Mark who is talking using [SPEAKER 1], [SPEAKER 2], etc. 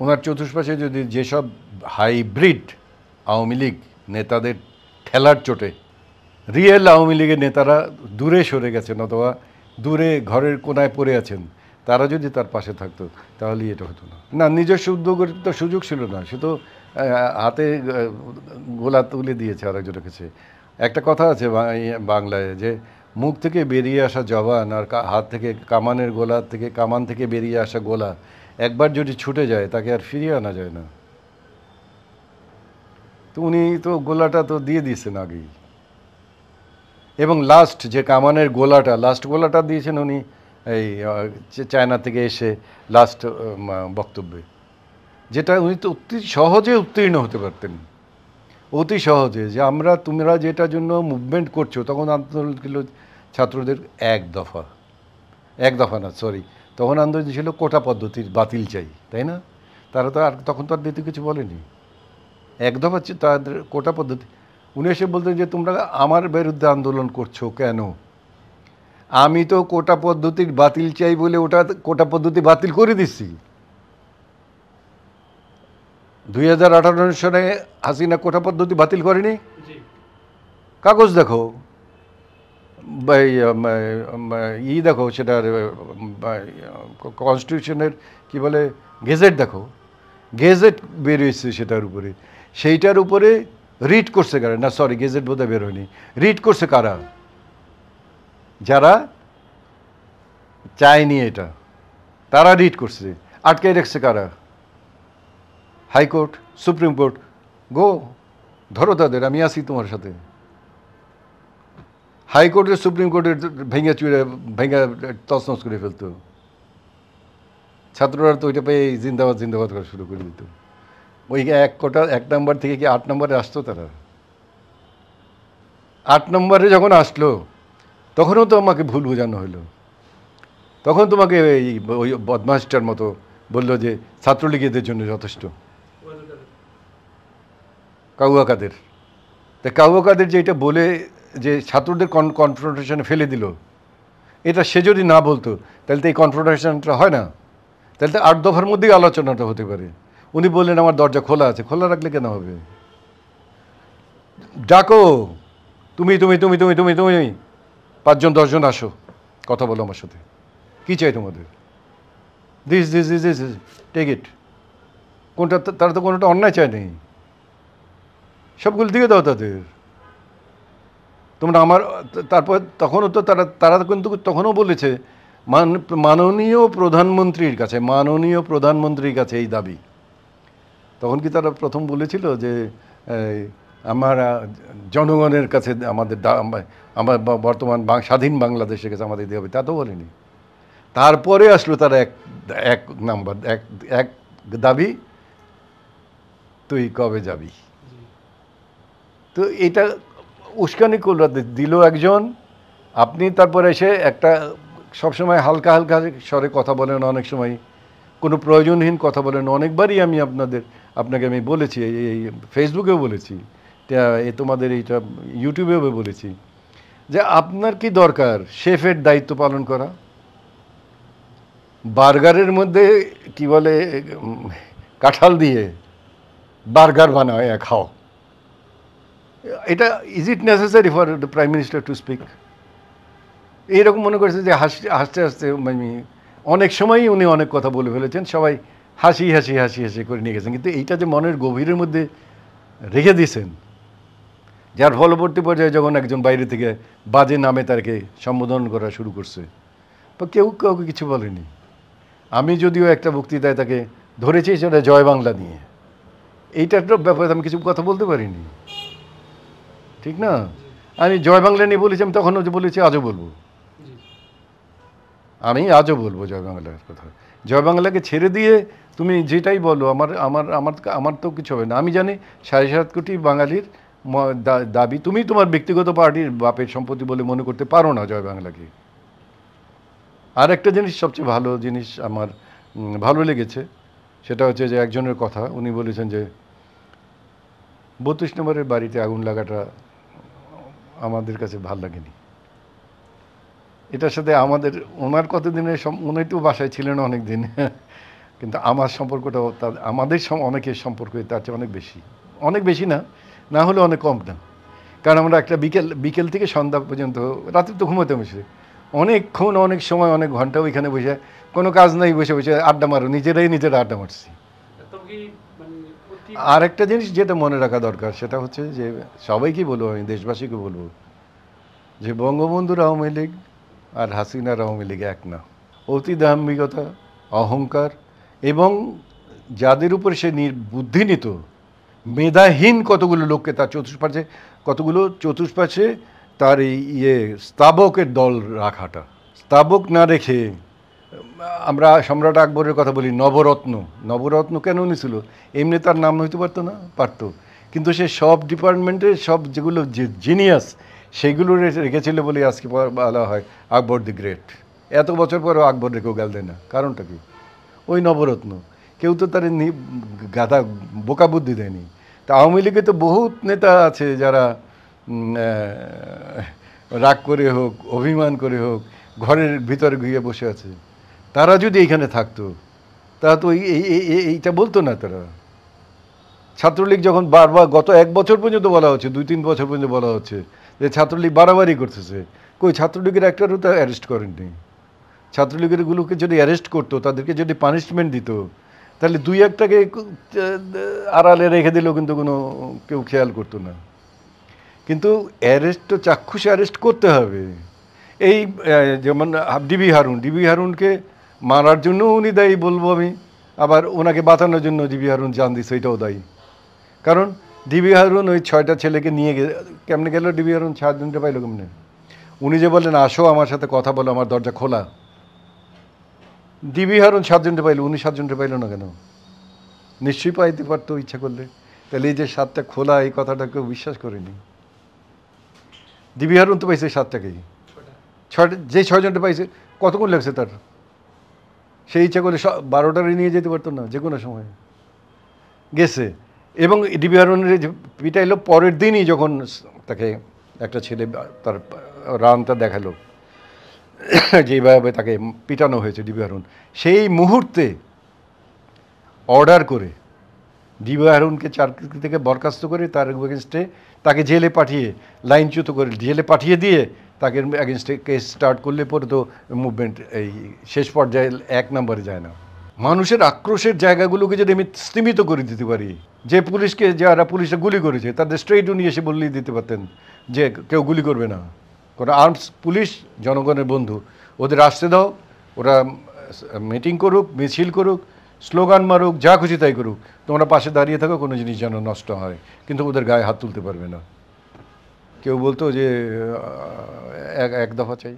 [SPEAKER 1] ওনার চতুষ্পাশে যদি যেসব হাইব্রিড আওয়ামী লীগ নেতাদের ঠেলার চোটে রিয়েল আওয়ামী লীগের নেতারা দূরে সরে গেছেন অথবা দূরে ঘরের কোনায় পড়ে আছেন, তারা যদি তার পাশে থাকতো তাহলে এটা হতো না। না, নিজস্ব উদ্যোগের তো সুযোগ ছিল না, সে তো হাতে গোলা তুলে দিয়েছে আরেকজনের কাছে। একটা কথা আছে বাংলায় যে মুখ থেকে বেরিয়ে আসা জবান আর হাত থেকে কামানের গোলা থেকে কামান থেকে বেরিয়ে আসা গোলা একবার যদি ছুটে যায় তাকে আর ফিরিয়ে আনা যায় না। তো উনি তো গোলাটা তো দিয়ে দিয়েছেন আগেই, এবং লাস্ট যে কামানের গোলাটা লাস্ট গোলাটা দিয়েছেন উনি এই চায়না থেকে এসে লাস্ট বক্তব্যে, যেটা উনি তো অতি সহজে উত্তীর্ণ হতে পারতেন, অতি সহজে, যে তোমরা যেটার জন্য মুভমেন্ট করছো। তখন আন্দোলন ছিল ছাত্রদের এক দফা না, সরি, তখন আন্দোলন ছিল কোটা পদ্ধতির বাতিল চাই, তাই না? তারা তো আর তখন তো আর দ্বিতীয় কিছু বলেনি, এক দফা তাদের কোটা পদ্ধতি। উনি এসে বলতেন যে তোমরা আমার বিরুদ্ধে আন্দোলন করছো কেন? আমি তো কোটা পদ্ধতির বাতিল চাই বলে ওটা কোটা পদ্ধতি বাতিল করে দিচ্ছি। 2018 সালে হাসিনা কোটা পদ্ধতি বাতিল করেনি, কাগজ দেখো, দেখো, সেটার কনস্টিটিউশনের কি বলে গেজেট দেখো, গেজেট বেরিয়েছে সেটার উপরে, সেইটার উপরে রিড করছে কারা, না সরি গেজেট বোধহয় বের হয়নি, রিড করছে কারা? যারা চায়নি এটা, তারা রিড করছে। আটকে রেখেছে কারা? High court, supreme court. গো ধরো তাদের, আমি আসি তোমার সাথে। হাইকোর্টের সুপ্রিম কোর্টের ভেঙে তছনছ করে ফেলতো, ছাত্ররা তো ওইটা পেয়ে জিন্দাবাদ জিন্দাবাদ করা শুরু করে দিত। ওই এক নম্বর থেকে কি 8 নম্বরে আসতো তারা? 8 নম্বরে যখন আসলো তখনও তো আমাকে ভুল বোঝানো হলো, তখন তোমাকে ওই বদমাসটার মতো বললো যে ছাত্রলীগেদের জন্য যথেষ্ট। কাউয়া কাদের, তা কাউয়া কাদের যে এটা বলে যে ছাত্রদের কনফ্রন্টেশনে ফেলে দিল, এটা সে যদি না বলতো তাহলে তো এই কনফ্রন্টেশনটা হয় না, তাহলে তো 8 দফার মধ্যেই আলোচনাটা হতে পারে। উনি বললেন আমার দরজা খোলা আছে, খোলা রাখলে কেন হবে? ডাকো, তুমি তুমি তুমি তুমি তুমি তুমি 5 জন 10 জন আসো, কথা বলো আমার সাথে, কী চাই তোমাদের? This this this this take it. কোনটা? তারা তো কোনোটা অন্যায় চায়নি, সবগুলো দিয়ে দাও তাদের। তোমরা আমার তারপর তখনও তো তারা কিন্তু তখনও বলেছে মাননীয় প্রধানমন্ত্রীর কাছে এই দাবি। তখন কি তারা প্রথম বলেছিল যে আমরা জনগণের কাছে আমার বর্তমান স্বাধীন বাংলাদেশের কাছে আমাদের দিতে হবে? তা তো বলেনি। তারপরে আসলো তারা এক নাম্বার এক দাবি, তুই কবে যাবি? তো এটা উস্কানি করল দিল একজন, আপনি তারপরে এসে একটা সবসময় হালকা হালকা স্বরে কথা বলেন, অনেক সময় কোনো প্রয়োজনহীন কথা বলেন। অনেকবারই আমি আপনাকে আমি বলেছি, এই ফেসবুকেও বলেছি, তোমাদের এইটা ইউটিউবেও বলেছি, যে আপনার কি দরকার শেফের দায়িত্ব পালন করা? বার্গারের মধ্যে কি বলে কাঁঠাল দিয়ে বার্গার বানায় খাও, এটা is it necessary for the prime minister to speak? এইরকম মনে করেছে যে হাসতে হাসতে অনেক সময়ই উনি অনেক কথা বলে ফেলেছেন, সবাই হাসি হাসি হাসি হাসি করে নিয়ে গেছেন, কিন্তু এইটা যে মনের গভীরের মধ্যে রেখে দিয়েছেন, যার ফলবর্তী পর্যায়ে যখন একজন বাইরে থেকে বাজে নামে তাকে সম্বোধন করা শুরু করছে, বা কেউ কাউকে কিছু বলেনি। আমি যদিও একটা বক্তৃতায় তাকে ধরেছি সেটা জয় বাংলা নিয়ে, এইটার ব্যাপারে আমি কিছু কথা বলতে পারিনি, ঠিক না? আমি জয় বাংলা নিয়ে বলেছি, আমি তখনও যে বলেছি আজও বলবো, আমি আজও বলবো জয় বাংলার কথা। জয় বাংলাকে ছেড়ে দিয়ে তুমি যেটাই বলো, আমার আমার আমার আমার তো কিছু হবে না। আমি জানি 7.5 কোটি বাঙালির দাবি, তুমি তোমার ব্যক্তিগত পার্টির বাপের সম্পত্তি বলে মনে করতে পারো না জয় বাংলাকে। আর একটা জিনিস, সবচেয়ে ভালো জিনিস আমার ভালো লেগেছে, সেটা হচ্ছে যে একজনের কথা, উনি বলেছেন যে 32 নম্বরের বাড়িতে আগুন লাগাটা আমাদের কাছে ভাল লাগেনি। এটার সাথে আমাদের ওনার কতদিনের উনি তো বাসায় ছিলেন অনেক দিন, কিন্তু আমার সম্পর্কটা আমাদের অনেকের সম্পর্ক তার চেয়ে অনেক বেশি না, না হলে অনেক কম না। কারণ আমরা একটা বিকেল থেকে সন্ধ্যা পর্যন্ত, রাতে তো ঘুমোতে বসে অনেকক্ষণ, অনেক সময়, অনেক ঘন্টা ওইখানে বসে, কোনো কাজ নাই, বসে বসে আড্ডা মারো, নিজেরা আড্ডা মারছি। আর একটা জিনিস যেটা মনে রাখা দরকার, সেটা হচ্ছে যে সবাইকে বলবো, আমি দেশবাসীকে বলবো, যে বঙ্গবন্ধুর আওয়ামী লীগ আর হাসিনার আওয়ামী লীগ এক না। অতি দাম্ভিকতা, অহংকার এবং যাদের উপর সে বুদ্ধি নিত, মেধাহীন কতগুলো লোককে তার চতুষ্পাশে তার এই স্তাবকের দল রাখাটা, স্তাবক না রেখে, আমরা সম্রাট আকবরের কথা বলি, নবরত্ন কেন নিয়েছিল? এমনি তার নাম হইতে পারতো না? পারতো, কিন্তু সে সব ডিপার্টমেন্টের সব যেগুলো জিনিয়াস সেগুলো রেখেছিল বলে আজকে বলা হয় আকবর দি গ্রেট। এত বছর পরেও আকবর রেখেও গাল দেয় না, কারণটা কি? ওই নবরত্ন। কেউ তো তার গাধা বোকা বুদ্ধি দেয়নি। তা আওয়ামী লীগে তো বহুত নেতা আছে যারা রাগ করে হোক, অভিমান করে হোক, ঘরের ভিতরে গিয়ে বসে আছে। তারা যদি এইখানে থাকতো, তারা তো এইটা বলতো না। তারা ছাত্রলীগ যখন বারবার গত 1 বছর পর্যন্ত বলা হচ্ছে, 2-3 বছর পর্যন্ত বলা হচ্ছে যে ছাত্রলীগ বাড়াবাড়ি করতেছে, কই ছাত্রলীগের একটারও তো অ্যারেস্ট করেননি। ছাত্রলীগের গুলোকে যদি অ্যারেস্ট করতো, তাদেরকে যদি পানিশমেন্ট দিত, তাহলে 2-1টাকে আড়ালে রেখে দিলেও কিন্তু কেউ খেয়াল করতো না। কিন্তু অ্যারেস্ট তো চাক্ষুষে অ্যারেস্ট করতে হবে। এই যেমন ডিবি হারুনকে মারার জন্য উনি দায়ী বলবো আমি, আবার ওনাকে বাঁচানোর জন্য ডিবি হারুন জান দিচ্ছে, এটাও দায়ী। কারণ ডিবি হারুন ওই 6টা ছেলেকে নিয়ে কেমনে গেল? ডিবি হারুন 7 দিনটা পাইল কেমনে? উনি যে বললেন আসো আমার সাথে কথা বলো, আমার দরজা খোলা, ডিবি হারুন 7 জনটা পাইল, উনি 7 জনটা পাইল না কেন? নিশ্চয়ই পাইতে পারতো ইচ্ছা করলে। তাহলে এই যে 7টা খোলা, এই কথাটা কেউ বিশ্বাস করেনি। ডিবি হারুন তো পাইছে 7টাকেই, যে 6 জনটা পাইছে কতক্ষণ লাগছে তার? সেই ইচ্ছা করলে 12টারই নিয়ে যেতে পারতো না? যে কোনো সময় গেছে। এবং ডিবি হারুনের পিটাইলো পরের দিনই, যখন তাকে একটা ছেলে তার রানটা দেখালো যেভাবে তাকে পিটানো হয়েছে ডিবি হারুন, সেই মুহূর্তে অর্ডার করে ডিবি হারুনকে চাকরি থেকে বরখাস্ত করে তার এগেনস্টে তাকে জেলে পাঠিয়ে, লাইনচ্যুত করে জেলে পাঠিয়ে দিয়ে তাকে এগেনস্টে কেস স্টার্ট করলে পরে তো মুভমেন্ট এই শেষ পর্যায়ে 1 নম্বরে যায় না। মানুষের আক্রোশের জায়গাগুলোকে যদি আমি স্তীমিত করে দিতে পারি, যে পুলিশকে, যারা পুলিশে গুলি করেছে তাদের স্ট্রেইট উনি এসে বললেই দিতে পারতেন যে কেউ গুলি করবে না, কারণ আর্মস পুলিশ জনগণের বন্ধু, ওদের আসতে দাও, ওরা মিটিং করুক, মিছিল করুক, স্লোগান মারুক, যা খুশি তাই করুক, তোমরা পাশে দাঁড়িয়ে থাকো, কোনো জিনিস যেন নষ্ট হয়, কিন্তু ওদের গায়ে হাত তুলতে পারবে না। কেউ বলতো যে এক দফা চাই।